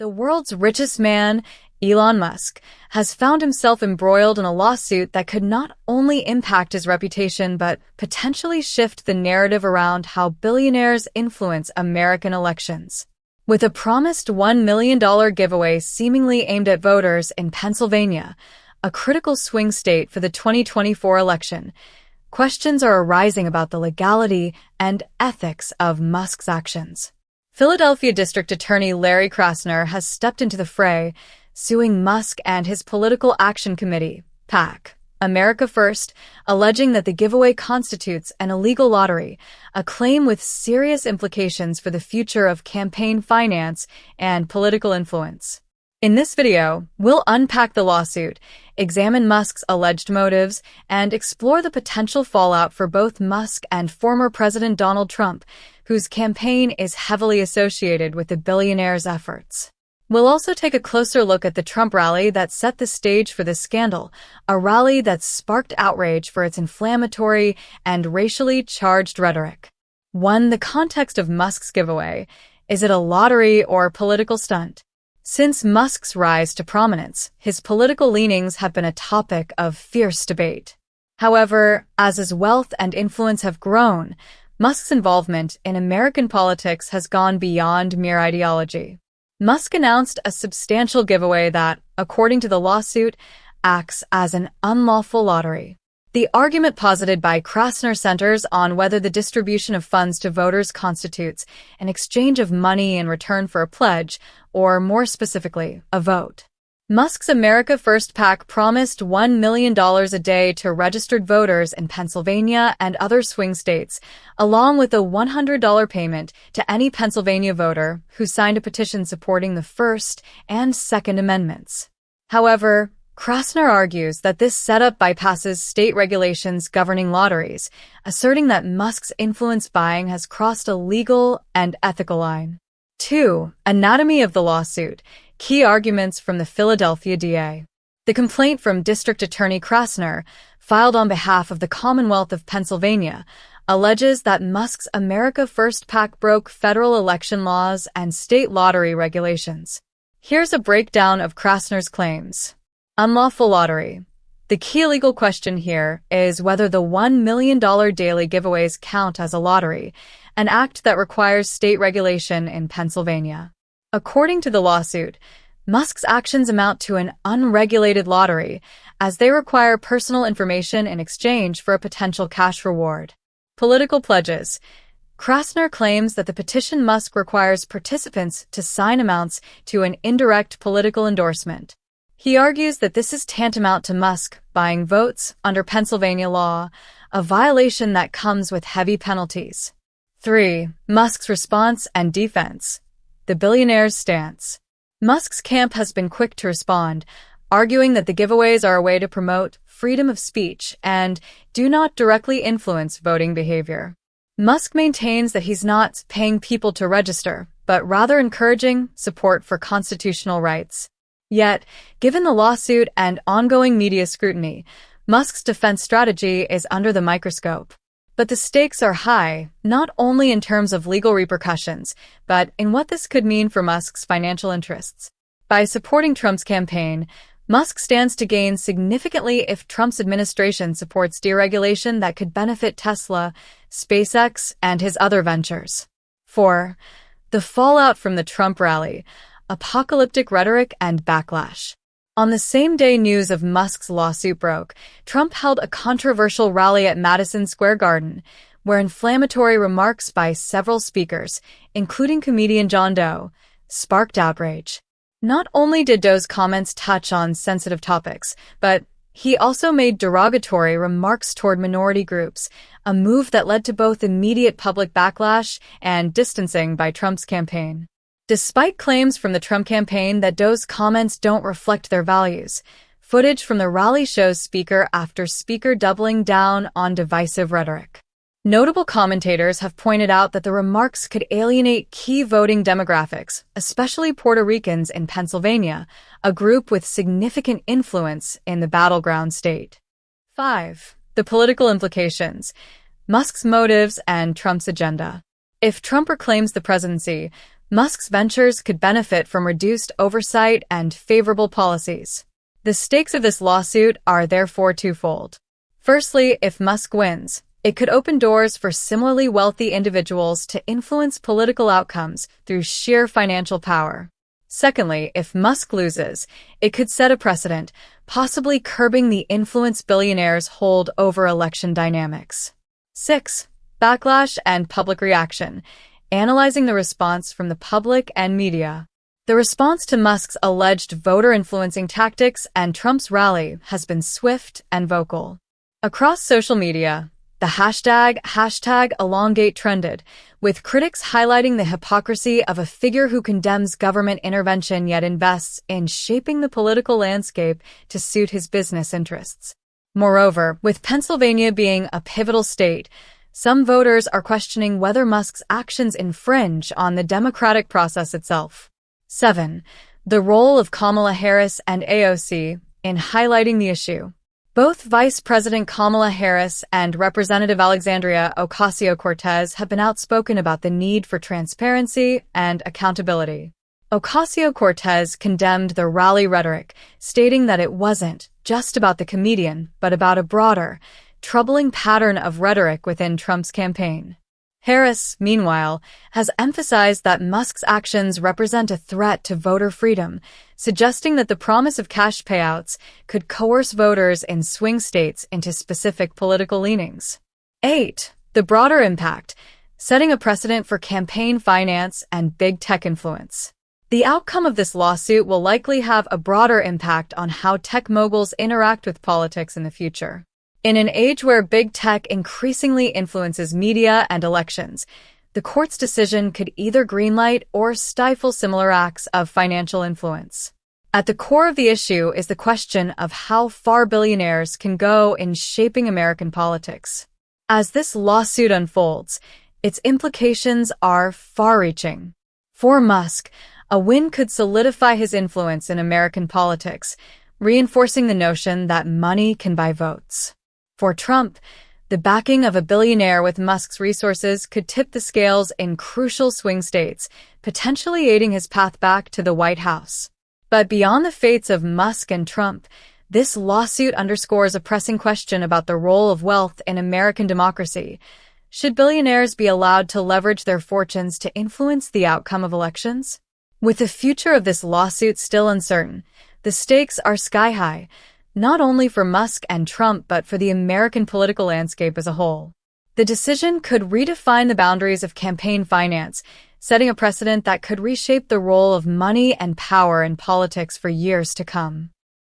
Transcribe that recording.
The world's richest man, Elon Musk, has found himself embroiled in a lawsuit that could not only impact his reputation but potentially shift the narrative around how billionaires influence American elections. With a promised $1 million giveaway seemingly aimed at voters in Pennsylvania, a critical swing state for the 2024 election, questions are arising about the legality and ethics of Musk's actions. Philadelphia District Attorney Larry Krasner has stepped into the fray, suing Musk and his Political Action Committee, PAC, America First, alleging that the giveaway constitutes an illegal lottery, a claim with serious implications for the future of campaign finance and political influence. In this video, we'll unpack the lawsuit, examine Musk's alleged motives, and explore the potential fallout for both Musk and former President Donald Trump, whose campaign is heavily associated with the billionaire's efforts. We'll also take a closer look at the Trump rally that set the stage for this scandal, a rally that sparked outrage for its inflammatory and racially charged rhetoric. 1. The context of Musk's giveaway. Is it a lottery or political stunt? Since Musk's rise to prominence, his political leanings have been a topic of fierce debate. However, as his wealth and influence have grown, Musk's involvement in American politics has gone beyond mere ideology. Musk announced a substantial giveaway that, according to the lawsuit, acts as an unlawful lottery. The argument posited by Krasner centers on whether the distribution of funds to voters constitutes an exchange of money in return for a pledge, or more specifically, a vote. Musk's America First PAC promised $1 million a day to registered voters in Pennsylvania and other swing states, along with a $100 payment to any Pennsylvania voter who signed a petition supporting the First and Second Amendments. However, Krasner argues that this setup bypasses state regulations governing lotteries, asserting that Musk's influence buying has crossed a legal and ethical line. 2. Anatomy of the lawsuit. Key arguments from the Philadelphia DA. The complaint from District Attorney Krasner, filed on behalf of the Commonwealth of Pennsylvania, alleges that Musk's America First PAC broke federal election laws and state lottery regulations. Here's a breakdown of Krasner's claims. Unlawful lottery. The key legal question here is whether the $1 million daily giveaways count as a lottery, an act that requires state regulation in Pennsylvania. According to the lawsuit, Musk's actions amount to an unregulated lottery, as they require personal information in exchange for a potential cash reward. Political pledges. Krasner claims that the petition Musk requires participants to sign amounts to an indirect political endorsement. He argues that this is tantamount to Musk buying votes under Pennsylvania law, a violation that comes with heavy penalties. 3. Musk's response and defense. The billionaire's stance. Musk's camp has been quick to respond, arguing that the giveaways are a way to promote freedom of speech and do not directly influence voting behavior. Musk maintains that he's not paying people to register, but rather encouraging support for constitutional rights. Yet, given the lawsuit and ongoing media scrutiny, Musk's defense strategy is under the microscope. But the stakes are high, not only in terms of legal repercussions, but in what this could mean for Musk's financial interests. By supporting Trump's campaign, Musk stands to gain significantly if Trump's administration supports deregulation that could benefit Tesla, SpaceX, and his other ventures. 4. The fallout from the Trump rally. Apocalyptic rhetoric and backlash. On the same day news of Musk's lawsuit broke, Trump held a controversial rally at Madison Square Garden, where inflammatory remarks by several speakers, including comedian John Doe, sparked outrage. Not only did Doe's comments touch on sensitive topics, but he also made derogatory remarks toward minority groups, a move that led to both immediate public backlash and distancing by Trump's campaign. Despite claims from the Trump campaign that Doe's comments don't reflect their values, footage from the rally shows speaker after speaker doubling down on divisive rhetoric. Notable commentators have pointed out that the remarks could alienate key voting demographics, especially Puerto Ricans in Pennsylvania, a group with significant influence in the battleground state. 5. The political implications. Musk's motives and Trump's agenda. If Trump reclaims the presidency, Musk's ventures could benefit from reduced oversight and favorable policies. The stakes of this lawsuit are therefore twofold. Firstly, if Musk wins, it could open doors for similarly wealthy individuals to influence political outcomes through sheer financial power. Secondly, if Musk loses, it could set a precedent, possibly curbing the influence billionaires hold over election dynamics. 6. Backlash and public reaction. Analyzing the response from the public and media. The response to Musk's alleged voter-influencing tactics and Trump's rally has been swift and vocal. Across social media, the hashtag elongate trended, with critics highlighting the hypocrisy of a figure who condemns government intervention yet invests in shaping the political landscape to suit his business interests. Moreover, with Pennsylvania being a pivotal state, some voters are questioning whether Musk's actions infringe on the democratic process itself. 7. The role of Kamala Harris and AOC in highlighting the issue. Both Vice President Kamala Harris and Representative Alexandria Ocasio-Cortez have been outspoken about the need for transparency and accountability. Ocasio-Cortez condemned the rally rhetoric, stating that it wasn't just about the comedian, but about a broader, troubling pattern of rhetoric within Trump's campaign. Harris, meanwhile, has emphasized that Musk's actions represent a threat to voter freedom, suggesting that the promise of cash payouts could coerce voters in swing states into specific political leanings. 8. The broader impact, setting a precedent for campaign finance and big tech influence. The outcome of this lawsuit will likely have a broader impact on how tech moguls interact with politics in the future. In an age where big tech increasingly influences media and elections, the court's decision could either greenlight or stifle similar acts of financial influence. At the core of the issue is the question of how far billionaires can go in shaping American politics. As this lawsuit unfolds, its implications are far-reaching. For Musk, a win could solidify his influence in American politics, reinforcing the notion that money can buy votes. For Trump, the backing of a billionaire with Musk's resources could tip the scales in crucial swing states, potentially aiding his path back to the White House. But beyond the fates of Musk and Trump, this lawsuit underscores a pressing question about the role of wealth in American democracy. Should billionaires be allowed to leverage their fortunes to influence the outcome of elections? With the future of this lawsuit still uncertain, the stakes are sky-high, not only for Musk and Trump but for the American political landscape as a whole. The decision could redefine the boundaries of campaign finance, setting a precedent that could reshape the role of money and power in politics for years to come.